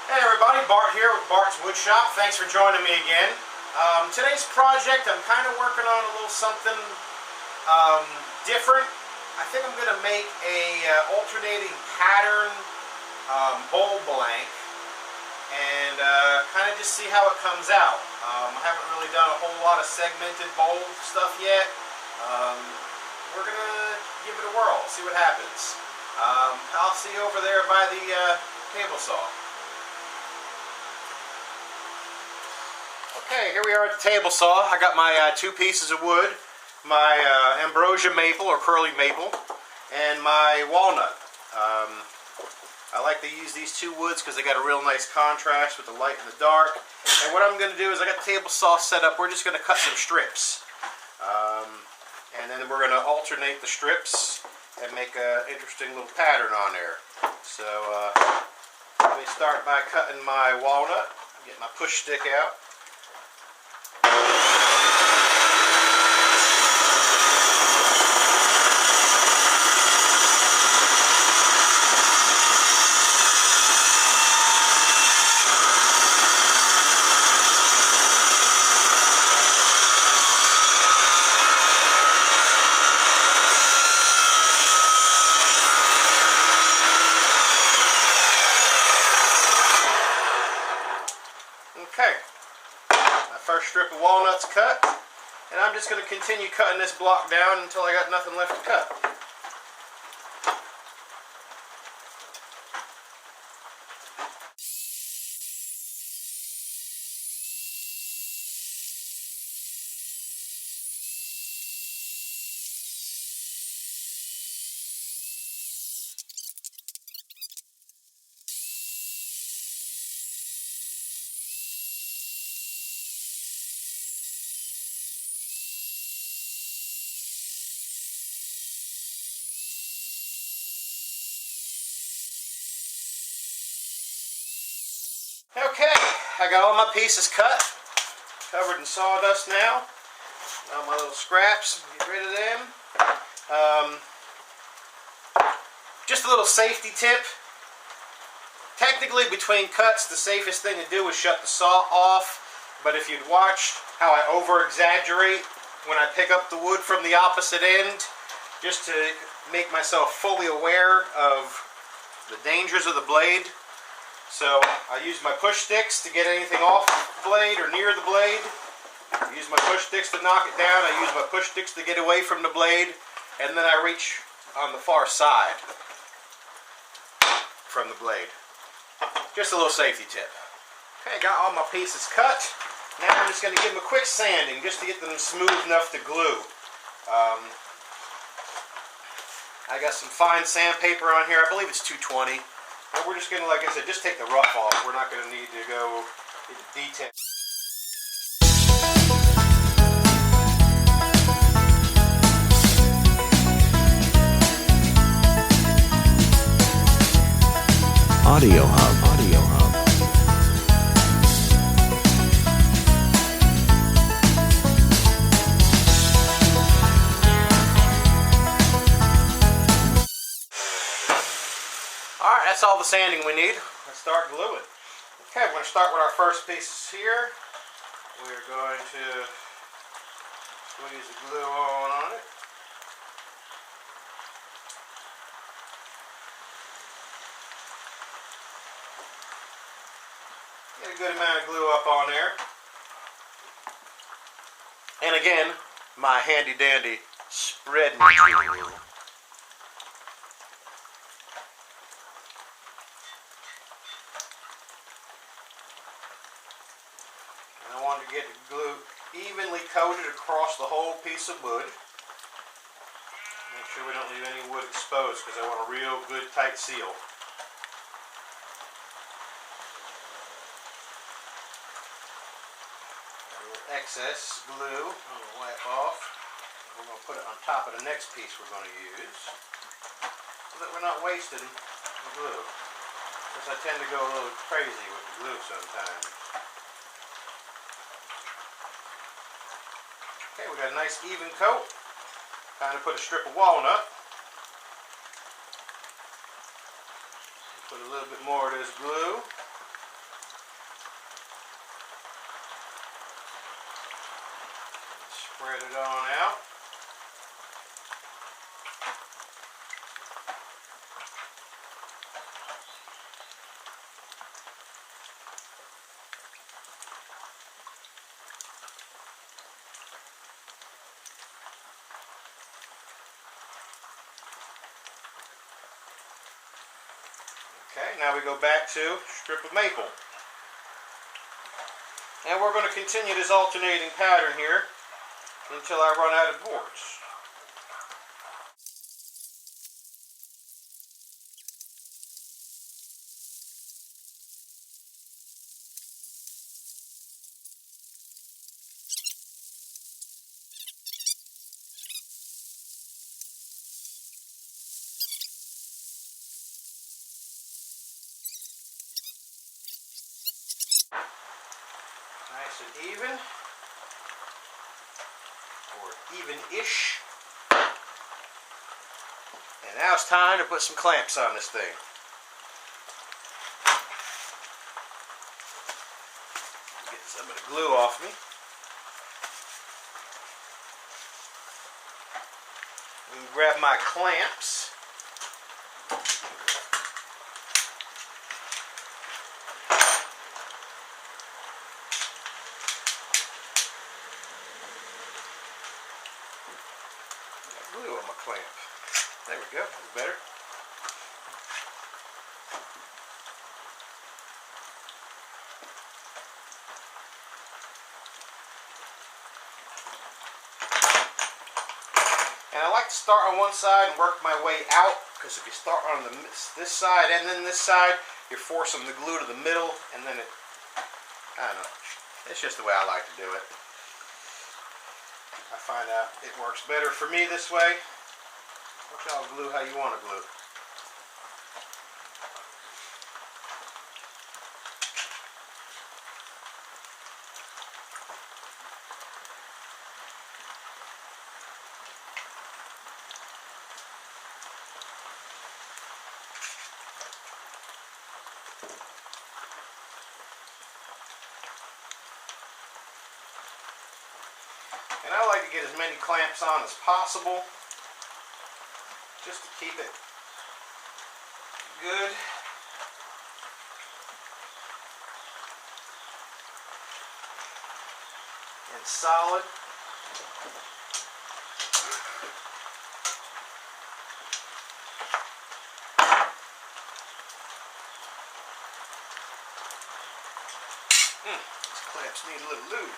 Hey everybody, Bart here with Bart's Woodshop. Thanks for joining me again. Today's project, I'm kind of working on a little something different. I think I'm going to make a alternating pattern bowl blank and kind of just see how it comes out. I haven't really done a whole lot of segmented bowl stuff yet. We're going to give it a whirl, see what happens. I'll see you over there by the table saw. Okay, here we are at the table saw. I got my two pieces of wood, my ambrosia maple or curly maple, and my walnut. I like to use these two woods because they got a real nice contrast with the light and the dark. And what I'm going to do is I got the table saw set up. We're just going to cut some strips. And then we're going to alternate the strips and make an interesting little pattern on there. So let me start by cutting my walnut. Get my push stick out. Okay, my first strip of walnuts cut, and I'm just going to continue cutting this block down until I got nothing left to cut. Okay, I got all my pieces cut, covered in sawdust now. All my little scraps, get rid of them. Just a little safety tip. Technically, between cuts, the safest thing to do is shut the saw off. But if you'd watched how I over-exaggerate when I pick up the wood from the opposite end, just to make myself fully aware of the dangers of the blade. So I use my push sticks to get anything off the blade or near the blade. I use my push sticks to knock it down. I use my push sticks to get away from the blade. And then I reach on the far side from the blade. Just a little safety tip. Okay, got all my pieces cut. Now I'm just going to give them a quick sanding just to get them smooth enough to glue. I got some fine sandpaper on here. I believe it's 220. And we're just going to, like I said, just take the rough off. We're not going to need to go into detail. Audio Hub. Alright, that's all the sanding we need. Let's start gluing. Okay, we're going to start with our first piece here. We're going to squeeze the glue on it. Get a good amount of glue up on there. And again, my handy dandy spreading tool. I want to get the glue evenly coated across the whole piece of wood. Make sure we don't leave any wood exposed because I want a real good tight seal. Excess glue I'm going to wipe off. We're going to put it on top of the next piece we're going to use so that we're not wasting the glue. Because I tend to go a little crazy with the glue sometimes. Okay, we got a nice even coat. Time to put a strip of walnut. Put a little bit more of this glue. Spread it on out. Okay, now we go back to strip of maple. And we're going to continue this alternating pattern here until I run out of boards. Nice and even, or even-ish. And now it's time to put some clamps on this thing. Get some of the glue off me. And grab my clamps. Glue on my clamp. There we go, that's better. And I like to start on one side and work my way out, because if you start on this side and then this side, you're forcing the glue to the middle, and then I don't know. It's just the way I like to do it. I find out it works better for me this way. But y'all glue how you want to glue. And I like to get as many clamps on as possible, just to keep it good. And solid. These clamps need a little lube.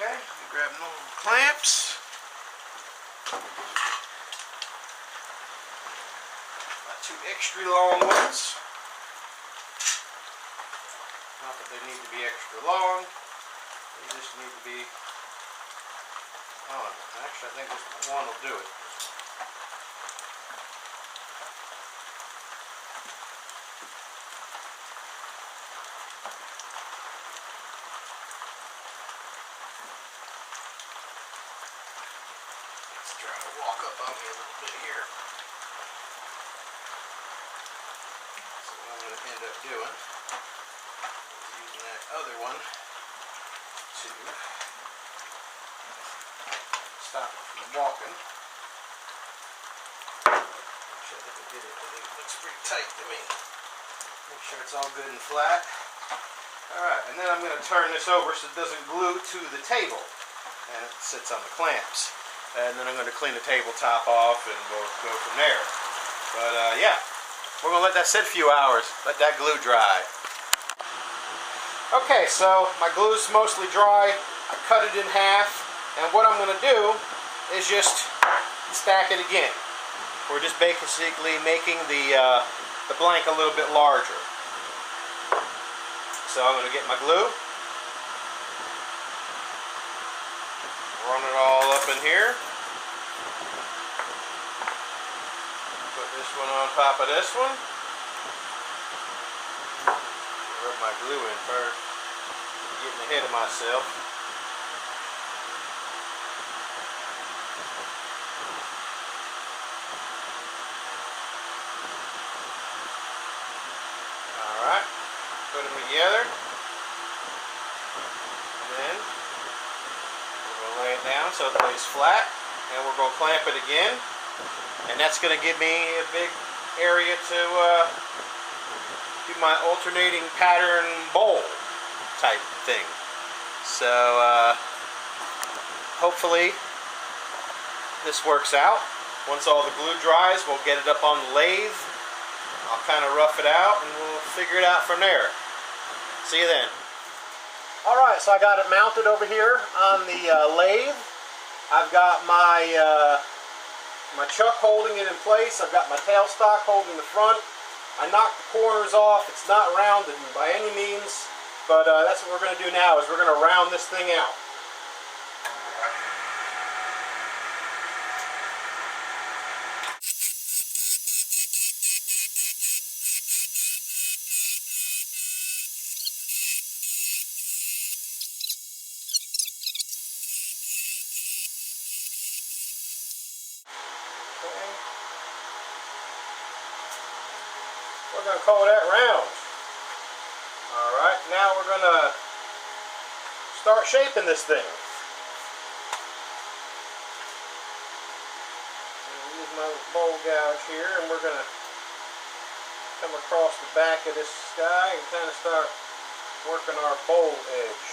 Okay, grab normal clamps. My two extra long ones. Not that they need to be extra long. They just need to be on. Actually, I think this one will do it. Try to walk up on me a little bit here. So what I'm going to end up doing is using that other one to stop it from walking. Actually, I think I did it. I think it looks pretty tight to me. Make sure it's all good and flat. Alright, and then I'm going to turn this over so it doesn't glue to the table. And it sits on the clamps. And then I'm going to clean the tabletop off and we'll go from there. But yeah, we're going to let that sit a few hours. Let that glue dry. Okay, so my glue's mostly dry. I cut it in half. And what I'm going to do is just stack it again. We're just basically making the blank a little bit larger. So I'm going to get my glue, run it all up in here, put this one on top of this one, rub my glue in first, getting ahead of myself. Alright, put them together, and then we're going to lay it down so it lays flat, and we're going to clamp it again, and that's going to give me a big area to do my alternating pattern bowl type thing. So hopefully this works out. Once all the glue dries, we'll get it up on the lathe. I'll kind of rough it out and we'll figure it out from there. See you then. Alright, so I got it mounted over here on the lathe. I've got my my chuck holding it in place. I've got my tailstock holding the front. I knocked the corners off. It's not rounded by any means, but that's what we're going to do now, is we're going to round this thing out. We're going to call that round. Alright, now we're going to start shaping this thing. Use my bowl gouge here, and we're going to come across the back of this guy and kind of start working our bowl edge.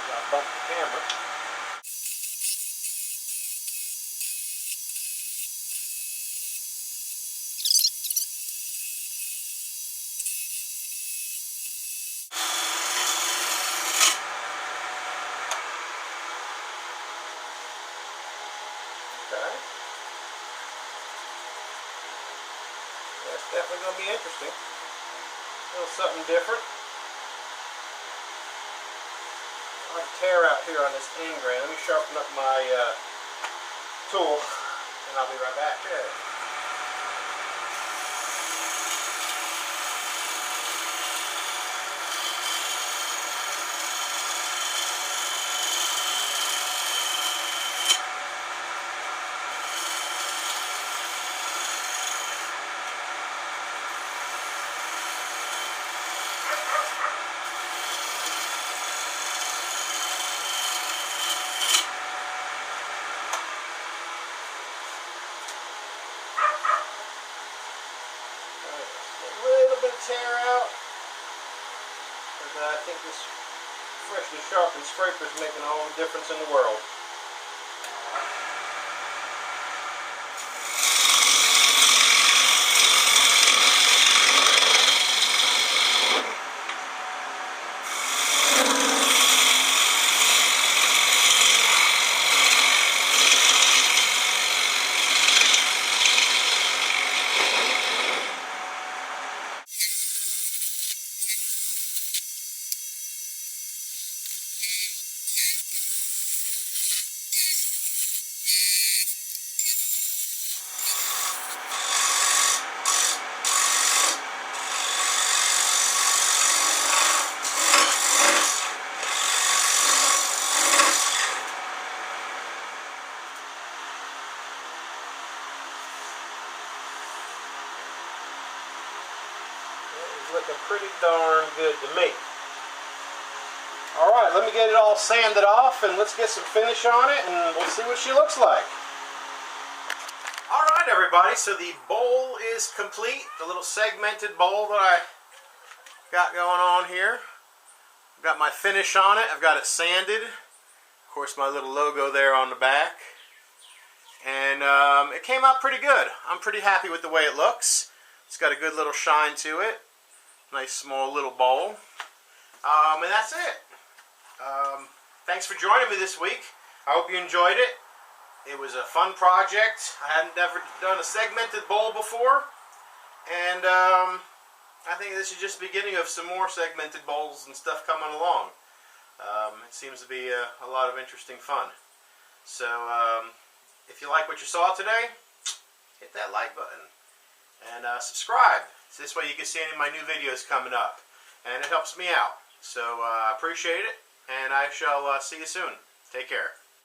I bumped the camera. Okay. That's definitely going to be interesting. A little something different. I like a tear out here on this end grain. Let me sharpen up my tool and I'll be right back. Tear out, because I think this freshly sharpened scraper is making all the difference in the world. Looking pretty darn good to me. Alright, let me get it all sanded off and let's get some finish on it and we'll see what she looks like. Alright everybody, so the bowl is complete. The little segmented bowl that I got going on here. I've got my finish on it. I've got it sanded. Of course, my little logo there on the back. And it came out pretty good. I'm pretty happy with the way it looks. It's got a good little shine to it. Nice small little bowl. And that's it. Thanks for joining me this week. I hope you enjoyed it. It was a fun project. I hadn't never done a segmented bowl before, and I think this is just the beginning of some more segmented bowls and stuff coming along. It seems to be a lot of interesting fun. So if you like what you saw today, hit that like button and subscribe. So this way you can see any of my new videos coming up, and it helps me out. So I appreciate it, and I shall see you soon. Take care.